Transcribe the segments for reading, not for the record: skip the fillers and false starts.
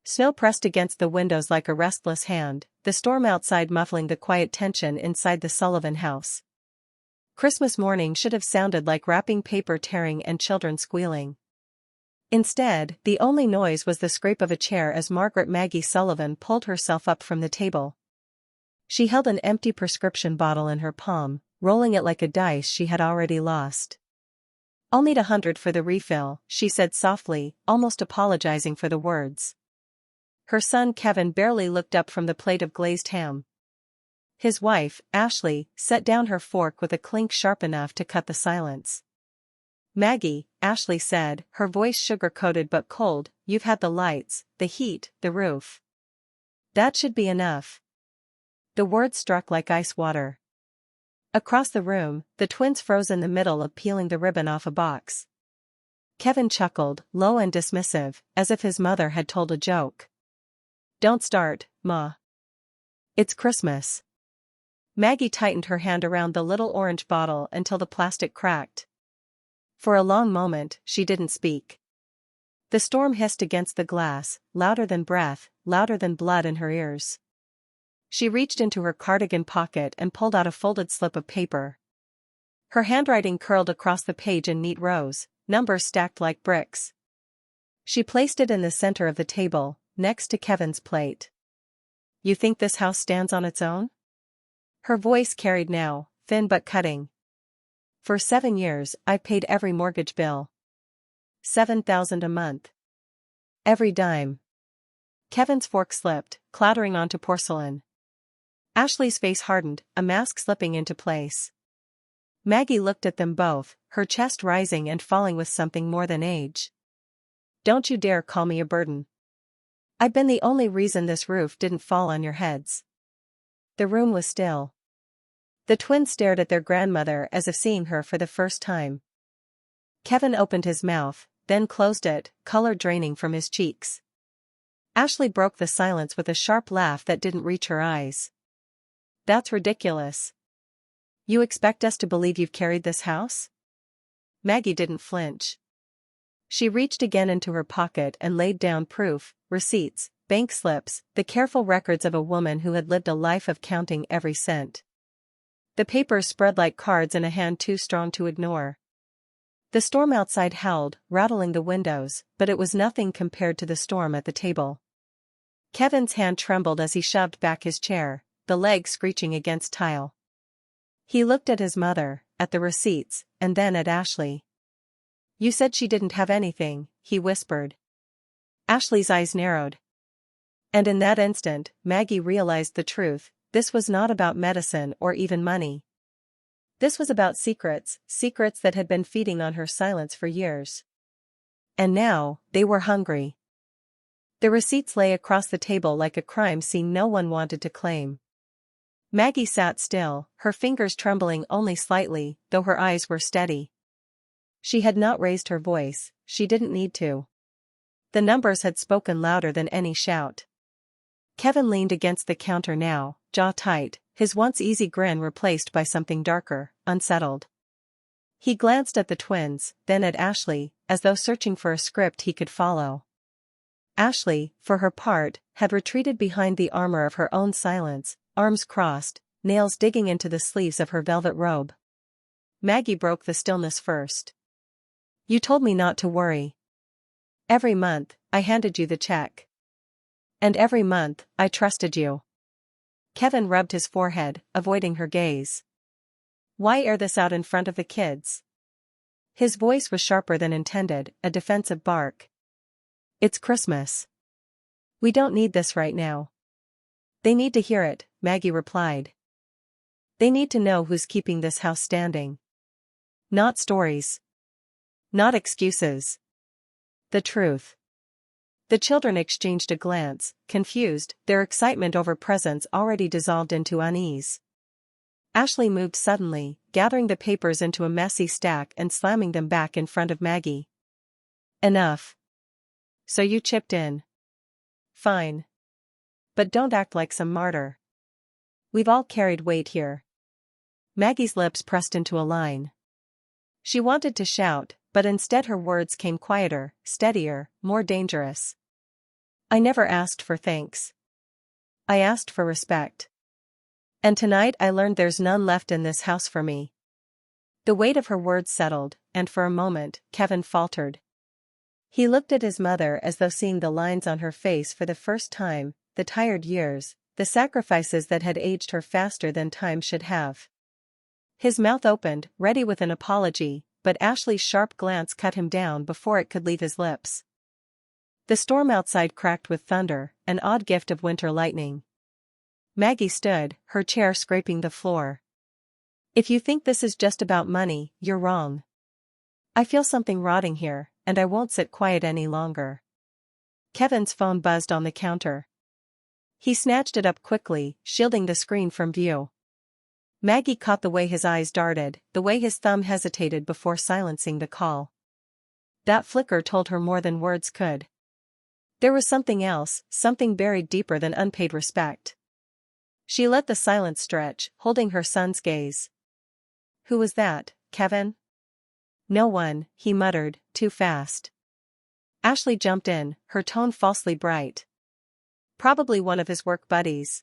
Snow pressed against the windows like a restless hand, the storm outside muffling the quiet tension inside the Sullivan house. Christmas morning should have sounded like wrapping paper tearing and children squealing. Instead, the only noise was the scrape of a chair as Margaret Maggie Sullivan pulled herself up from the table. She held an empty prescription bottle in her palm, rolling it like a dice she had already lost. "I'll need 100 for the refill," she said softly, almost apologizing for the words. Her son Kevin barely looked up from the plate of glazed ham. His wife, Ashley, set down her fork with a clink sharp enough to cut the silence. "Maggie," Ashley said, her voice sugar-coated but cold, "you've had the lights, the heat, the roof. That should be enough." The words struck like ice water. Across the room, the twins froze in the middle of peeling the ribbon off a box. Kevin chuckled, low and dismissive, as if his mother had told a joke. "Don't start, Ma. It's Christmas." Maggie tightened her hand around the little orange bottle until the plastic cracked. For a long moment, she didn't speak. The storm hissed against the glass, louder than breath, louder than blood in her ears. She reached into her cardigan pocket and pulled out a folded slip of paper. Her handwriting curled across the page in neat rows, numbers stacked like bricks. She placed it in the center of the table, next to Kevin's plate. "You think this house stands on its own?" Her voice carried now, thin but cutting. "For 7 years, I've paid every mortgage bill. 7,000 a month. Every dime." Kevin's fork slipped, clattering onto porcelain. Ashley's face hardened, a mask slipping into place. Maggie looked at them both, her chest rising and falling with something more than age. "Don't you dare call me a burden. I've been the only reason this roof didn't fall on your heads." The room was still. The twins stared at their grandmother as if seeing her for the first time. Kevin opened his mouth, then closed it, color draining from his cheeks. Ashley broke the silence with a sharp laugh that didn't reach her eyes. "That's ridiculous. You expect us to believe you've carried this house?" Maggie didn't flinch. She reached again into her pocket and laid down proof, receipts, bank slips, the careful records of a woman who had lived a life of counting every cent. The papers spread like cards in a hand too strong to ignore. The storm outside howled, rattling the windows, but it was nothing compared to the storm at the table. Kevin's hand trembled as he shoved back his chair, the leg screeching against tile. He looked at his mother, at the receipts, and then at Ashley. "You said she didn't have anything," he whispered. Ashley's eyes narrowed. And in that instant, Maggie realized the truth: this was not about medicine or even money. This was about secrets, secrets that had been feeding on her silence for years. And now, they were hungry. The receipts lay across the table like a crime scene no one wanted to claim. Maggie sat still, her fingers trembling only slightly, though her eyes were steady. She had not raised her voice, she didn't need to. The numbers had spoken louder than any shout. Kevin leaned against the counter now, jaw tight, his once easy grin replaced by something darker, unsettled. He glanced at the twins, then at Ashley, as though searching for a script he could follow. Ashley, for her part, had retreated behind the armor of her own silence, arms crossed, nails digging into the sleeves of her velvet robe. Maggie broke the stillness first. "You told me not to worry. Every month, I handed you the check. And every month, I trusted you." Kevin rubbed his forehead, avoiding her gaze. "Why air this out in front of the kids?" His voice was sharper than intended, a defensive bark. "It's Christmas. We don't need this right now." "They need to hear it," Maggie replied. "They need to know who's keeping this house standing. Not stories. Not excuses. The truth." The children exchanged a glance, confused, their excitement over presents already dissolved into unease. Ashley moved suddenly, gathering the papers into a messy stack and slamming them back in front of Maggie. "Enough. So you chipped in. Fine. But don't act like some martyr. We've all carried weight here." Maggie's lips pressed into a line. She wanted to shout, but instead her words came quieter, steadier, more dangerous. I never asked for thanks. I asked for respect. And tonight I learned there's none left in this house for me. The weight of her words settled, and for a moment, Kevin faltered. He looked at his mother as though seeing the lines on her face for the first time, the tired years, the sacrifices that had aged her faster than time should have. His mouth opened, ready with an apology, but Ashley's sharp glance cut him down before it could leave his lips. The storm outside cracked with thunder, an odd gift of winter lightning. Maggie stood, her chair scraping the floor. If you think this is just about money, you're wrong. I feel something rotting here, and I won't sit quiet any longer. Kevin's phone buzzed on the counter. He snatched it up quickly, shielding the screen from view. Maggie caught the way his eyes darted, the way his thumb hesitated before silencing the call. That flicker told her more than words could. There was something else, something buried deeper than unpaid respect. She let the silence stretch, holding her son's gaze. Who was that, Kevin? No one, he muttered, too fast. Ashley jumped in, her tone falsely bright. Probably one of his work buddies.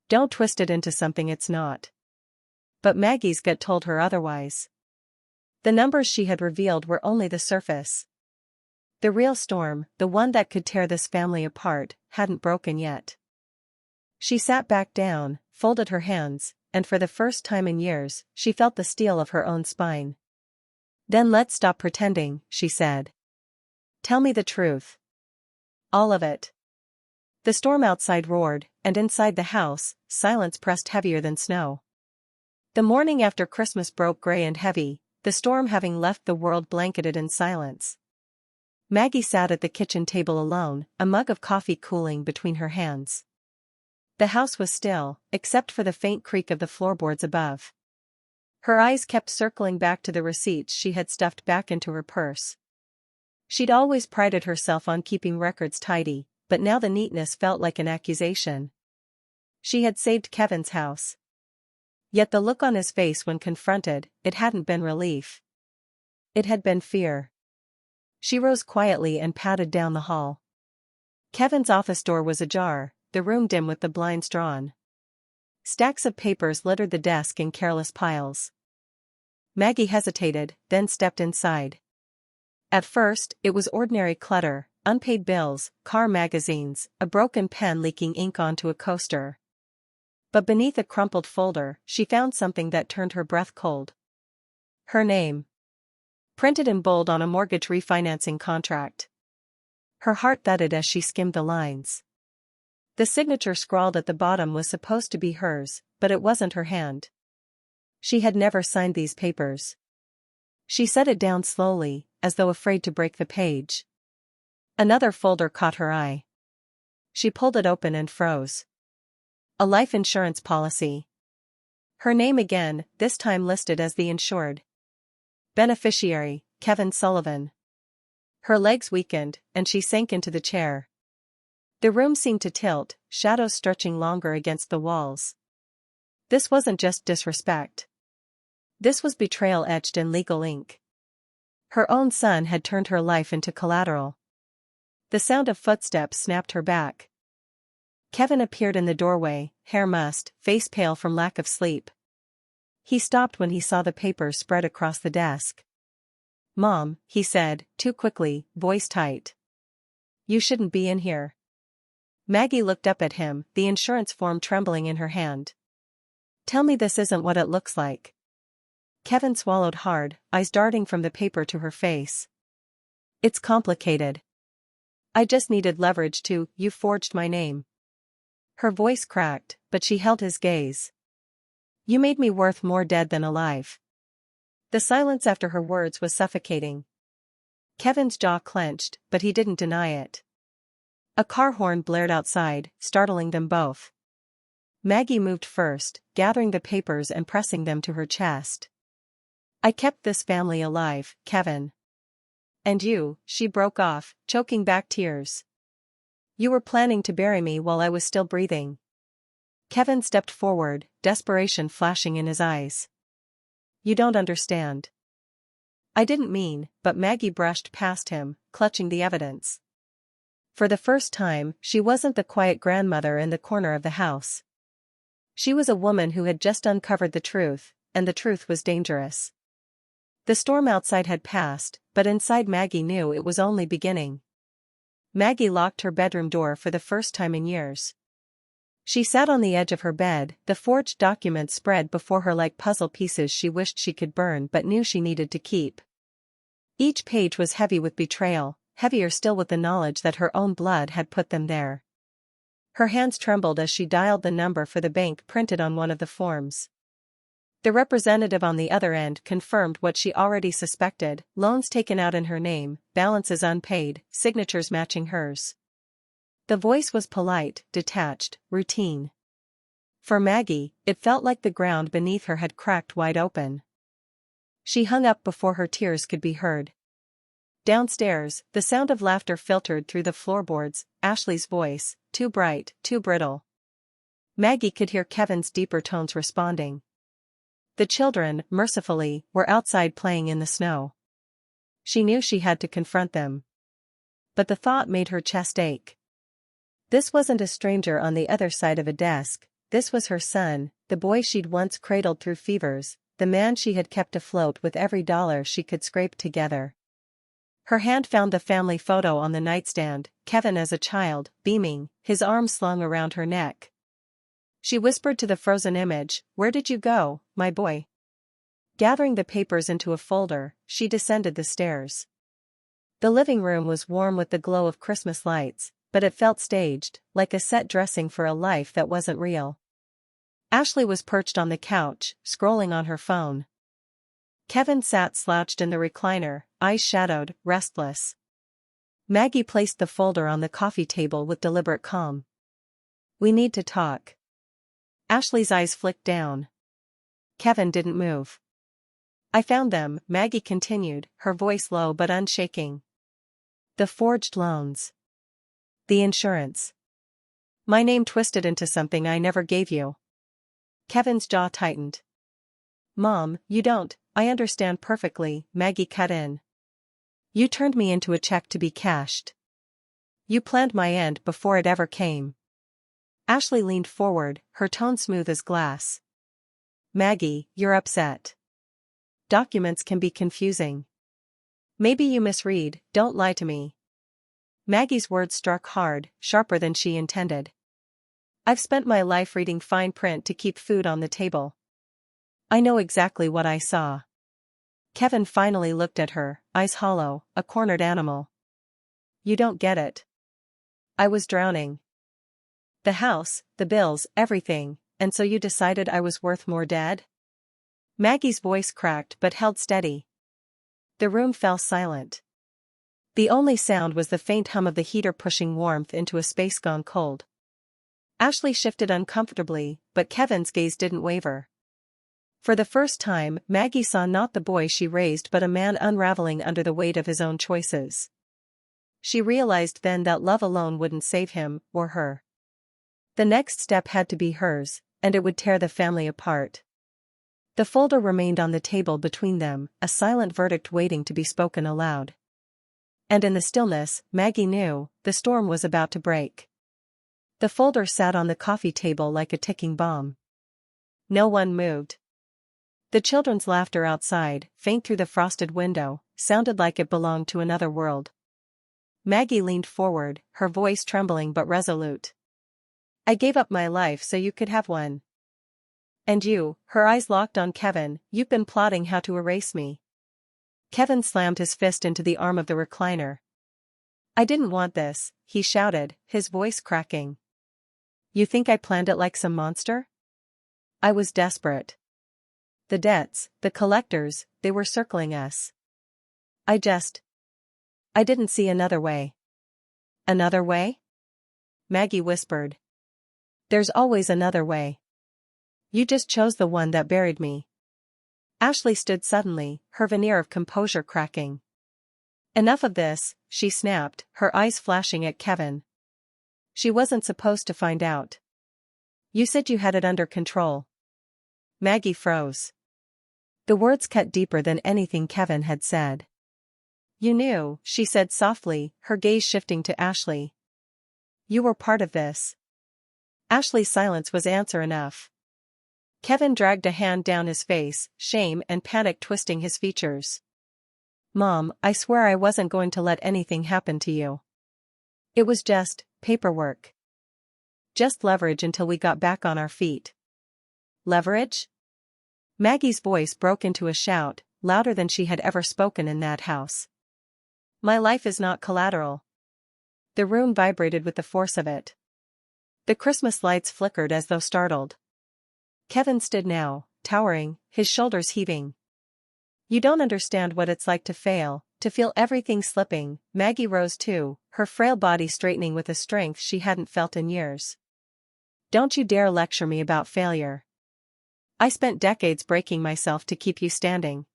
Don't twist it into something it's not. But Maggie's gut told her otherwise. The numbers she had revealed were only the surface. The real storm, the one that could tear this family apart, hadn't broken yet. She sat back down, folded her hands, and for the first time in years, she felt the steel of her own spine. Then let's stop pretending, she said. Tell me the truth. All of it. The storm outside roared, and inside the house, silence pressed heavier than snow. The morning after Christmas broke gray and heavy, the storm having left the world blanketed in silence. Maggie sat at the kitchen table alone, a mug of coffee cooling between her hands. The house was still, except for the faint creak of the floorboards above. Her eyes kept circling back to the receipts she had stuffed back into her purse. She'd always prided herself on keeping records tidy, but now the neatness felt like an accusation. She had saved Kevin's house. Yet the look on his face when confronted, it hadn't been relief. It had been fear. She rose quietly and padded down the hall. Kevin's office door was ajar, the room dim with the blinds drawn. Stacks of papers littered the desk in careless piles. Maggie hesitated, then stepped inside. At first, it was ordinary clutter, unpaid bills, car magazines, a broken pen leaking ink onto a coaster. But beneath a crumpled folder, she found something that turned her breath cold. Her name. Printed in bold on a mortgage refinancing contract. Her heart thudded as she skimmed the lines. The signature scrawled at the bottom was supposed to be hers, but it wasn't her hand. She had never signed these papers. She set it down slowly, as though afraid to break the page. Another folder caught her eye. She pulled it open and froze. A life insurance policy. Her name again, this time listed as the insured. Beneficiary, Kevin Sullivan. Her legs weakened, and she sank into the chair. The room seemed to tilt, shadows stretching longer against the walls. This wasn't just disrespect. This was betrayal etched in legal ink. Her own son had turned her life into collateral. The sound of footsteps snapped her back. Kevin appeared in the doorway, hair mussed, face pale from lack of sleep. He stopped when he saw the papers spread across the desk. "Mom," he said, too quickly, voice tight. "You shouldn't be in here." Maggie looked up at him, the insurance form trembling in her hand. "Tell me this isn't what it looks like." Kevin swallowed hard, eyes darting from the paper to her face. "It's complicated. I just needed leverage to, you forged my name." Her voice cracked, but she held his gaze. "You made me worth more dead than alive." The silence after her words was suffocating. Kevin's jaw clenched, but he didn't deny it. A car horn blared outside, startling them both. Maggie moved first, gathering the papers and pressing them to her chest. "I kept this family alive, Kevin. And you," she broke off, choking back tears. "You were planning to bury me while I was still breathing." Kevin stepped forward, desperation flashing in his eyes. "You don't understand." "I didn't mean," but Maggie brushed past him, clutching the evidence. For the first time, she wasn't the quiet grandmother in the corner of the house. She was a woman who had just uncovered the truth, and the truth was dangerous. The storm outside had passed, but inside Maggie knew it was only beginning. Maggie locked her bedroom door for the first time in years. She sat on the edge of her bed, the forged documents spread before her like puzzle pieces she wished she could burn but knew she needed to keep. Each page was heavy with betrayal, heavier still with the knowledge that her own blood had put them there. Her hands trembled as she dialed the number for the bank printed on one of the forms. The representative on the other end confirmed what she already suspected: loans taken out in her name, balances unpaid, signatures matching hers. The voice was polite, detached, routine. For Maggie, it felt like the ground beneath her had cracked wide open. She hung up before her tears could be heard. Downstairs, the sound of laughter filtered through the floorboards, Ashley's voice, too bright, too brittle. Maggie could hear Kevin's deeper tones responding. The children, mercifully, were outside playing in the snow. She knew she had to confront them. But the thought made her chest ache. This wasn't a stranger on the other side of a desk, this was her son, the boy she'd once cradled through fevers, the man she had kept afloat with every dollar she could scrape together. Her hand found the family photo on the nightstand, Kevin as a child, beaming, his arms slung around her neck. She whispered to the frozen image, "Where did you go, my boy?" Gathering the papers into a folder, she descended the stairs. The living room was warm with the glow of Christmas lights, but it felt staged, like a set dressing for a life that wasn't real. Ashley was perched on the couch, scrolling on her phone. Kevin sat slouched in the recliner, eyes shadowed, restless. Maggie placed the folder on the coffee table with deliberate calm. "We need to talk." Ashley's eyes flicked down. Kevin didn't move. "I found them," Maggie continued, her voice low but unshaking. "The forged loans. The insurance. My name twisted into something I never gave you." Kevin's jaw tightened. "Mom, you don't, I understand perfectly," Maggie cut in. "You turned me into a check to be cashed. You planned my end before it ever came." Ashley leaned forward, her tone smooth as glass. "Maggie, you're upset. Documents can be confusing. Maybe you misread, don't lie to me." Maggie's words struck hard, sharper than she intended. "I've spent my life reading fine print to keep food on the table. I know exactly what I saw." Kevin finally looked at her, eyes hollow, a cornered animal. "You don't get it. I was drowning. The house, the bills, everything, and so you decided I was worth more dead?" Maggie's voice cracked but held steady. The room fell silent. The only sound was the faint hum of the heater pushing warmth into a space gone cold. Ashley shifted uncomfortably, but Kevin's gaze didn't waver. For the first time, Maggie saw not the boy she raised but a man unraveling under the weight of his own choices. She realized then that love alone wouldn't save him, or her. The next step had to be hers, and it would tear the family apart. The folder remained on the table between them, a silent verdict waiting to be spoken aloud. And in the stillness, Maggie knew, the storm was about to break. The folder sat on the coffee table like a ticking bomb. No one moved. The children's laughter outside, faint through the frosted window, sounded like it belonged to another world. Maggie leaned forward, her voice trembling but resolute. "I gave up my life so you could have one. And you," her eyes locked on Kevin, "you've been plotting how to erase me." Kevin slammed his fist into the arm of the recliner. "I didn't want this," he shouted, his voice cracking. "You think I planned it like some monster? I was desperate. The debts, the collectors, they were circling us. I didn't see another way." "Another way?" Maggie whispered. "There's always another way. You just chose the one that buried me." Ashley stood suddenly, her veneer of composure cracking. "Enough of this," she snapped, her eyes flashing at Kevin. "She wasn't supposed to find out. You said you had it under control." Maggie froze. The words cut deeper than anything Kevin had said. "You knew," she said softly, her gaze shifting to Ashley. You were part of this. Ashley's silence was answer enough. Kevin dragged a hand down his face, shame and panic twisting his features. Mom, I swear I wasn't going to let anything happen to you. It was just paperwork. Just leverage until we got back on our feet. Leverage? Maggie's voice broke into a shout, louder than she had ever spoken in that house. My life is not collateral. The room vibrated with the force of it. The Christmas lights flickered as though startled. Kevin stood now, towering, his shoulders heaving. You don't understand what it's like to fail, to feel everything slipping. Maggie rose too, her frail body straightening with a strength she hadn't felt in years. Don't you dare lecture me about failure. I spent decades breaking myself to keep you standing.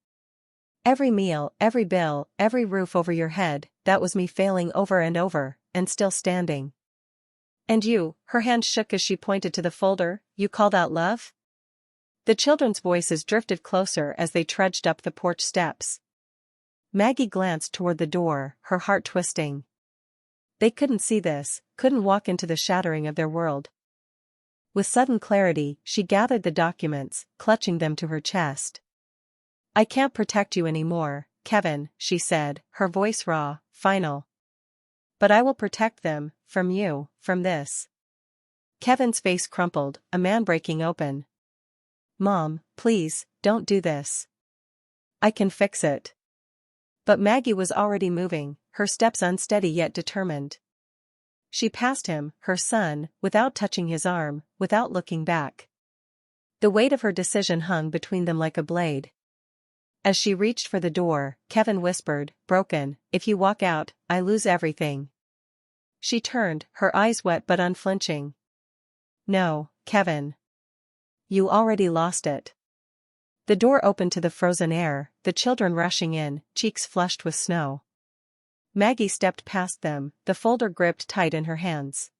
Every meal, every bill, every roof over your head, that was me failing over and over, and still standing. And you, her hand shook as she pointed to the folder, you call that love? The children's voices drifted closer as they trudged up the porch steps. Maggie glanced toward the door, her heart twisting. They couldn't see this, couldn't walk into the shattering of their world. With sudden clarity, she gathered the documents, clutching them to her chest. I can't protect you anymore, Kevin, she said, her voice raw, final. But I will protect them, from you, from this. Kevin's face crumpled, a man breaking open. Mom, please, don't do this. I can fix it. But Maggie was already moving, her steps unsteady yet determined. She passed him, her son, without touching his arm, without looking back. The weight of her decision hung between them like a blade. As she reached for the door, Kevin whispered, broken, if you walk out, I lose everything. She turned, her eyes wet but unflinching. No, Kevin. You already lost it. The door opened to the frozen air, the children rushing in, cheeks flushed with snow. Maggie stepped past them, the folder gripped tight in her hands.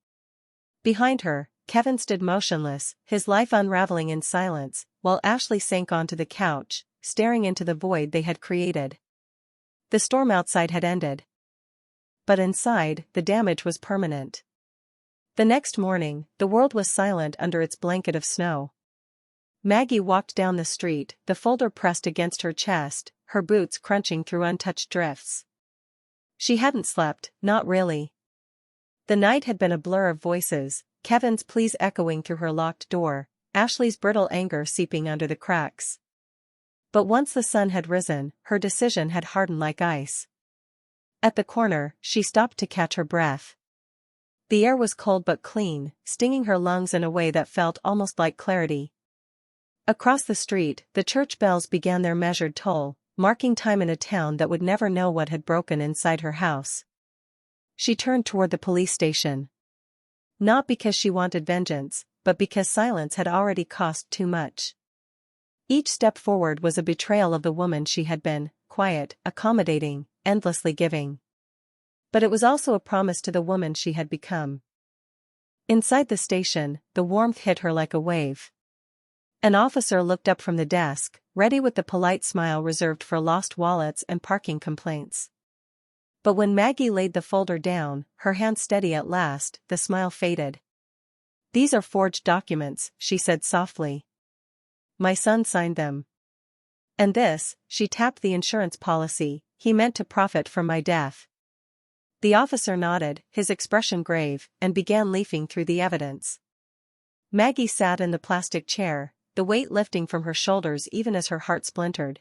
Behind her, Kevin stood motionless, his life unraveling in silence, while Ashley sank onto the couch, staring into the void they had created. The storm outside had ended. But inside, the damage was permanent. The next morning, the world was silent under its blanket of snow. Maggie walked down the street, the folder pressed against her chest, her boots crunching through untouched drifts. She hadn't slept, not really. The night had been a blur of voices, Kevin's pleas echoing through her locked door, Ashley's brittle anger seeping under the cracks. But once the sun had risen, her decision had hardened like ice. At the corner, she stopped to catch her breath. The air was cold but clean, stinging her lungs in a way that felt almost like clarity. Across the street, the church bells began their measured toll, marking time in a town that would never know what had broken inside her house. She turned toward the police station. Not because she wanted vengeance, but because silence had already cost too much. Each step forward was a betrayal of the woman she had been, quiet, accommodating, endlessly giving. But it was also a promise to the woman she had become. Inside the station, the warmth hit her like a wave. An officer looked up from the desk, ready with the polite smile reserved for lost wallets and parking complaints. But when Maggie laid the folder down, her hand steady at last, the smile faded. These are forged documents, she said softly. My son signed them. And this, she tapped the insurance policy, he meant to profit from my death. The officer nodded, his expression grave, and began leafing through the evidence. Maggie sat in the plastic chair, the weight lifting from her shoulders even as her heart splintered.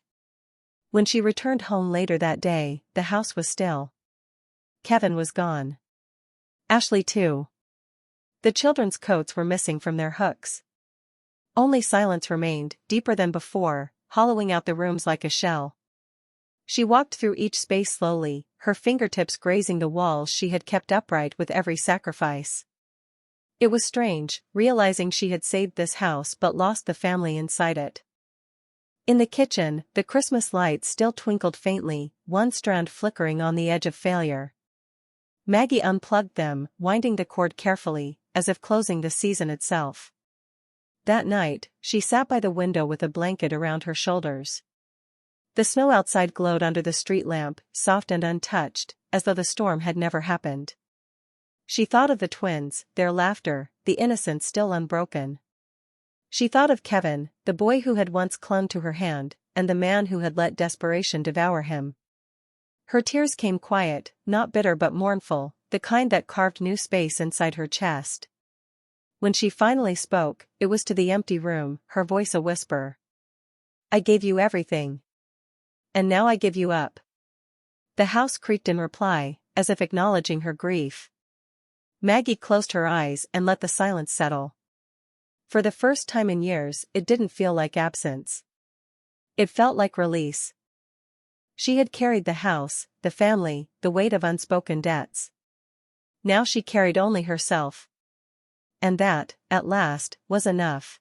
When she returned home later that day, the house was still. Kevin was gone. Ashley too. The children's coats were missing from their hooks. Only silence remained, deeper than before, hollowing out the rooms like a shell. She walked through each space slowly, her fingertips grazing the walls she had kept upright with every sacrifice. It was strange, realizing she had saved this house but lost the family inside it. In the kitchen, the Christmas lights still twinkled faintly, one strand flickering on the edge of failure. Maggie unplugged them, winding the cord carefully, as if closing the season itself. That night, she sat by the window with a blanket around her shoulders. The snow outside glowed under the street lamp, soft and untouched, as though the storm had never happened. She thought of the twins, their laughter, the innocence still unbroken. She thought of Kevin, the boy who had once clung to her hand, and the man who had let desperation devour him. Her tears came quiet, not bitter but mournful, the kind that carved new space inside her chest. When she finally spoke, it was to the empty room, her voice a whisper. "I gave you everything. And now I give you up." The house creaked in reply, as if acknowledging her grief. Maggie closed her eyes and let the silence settle. For the first time in years, it didn't feel like absence. It felt like release. She had carried the house, the family, the weight of unspoken debts. Now she carried only herself. And that, at last, was enough.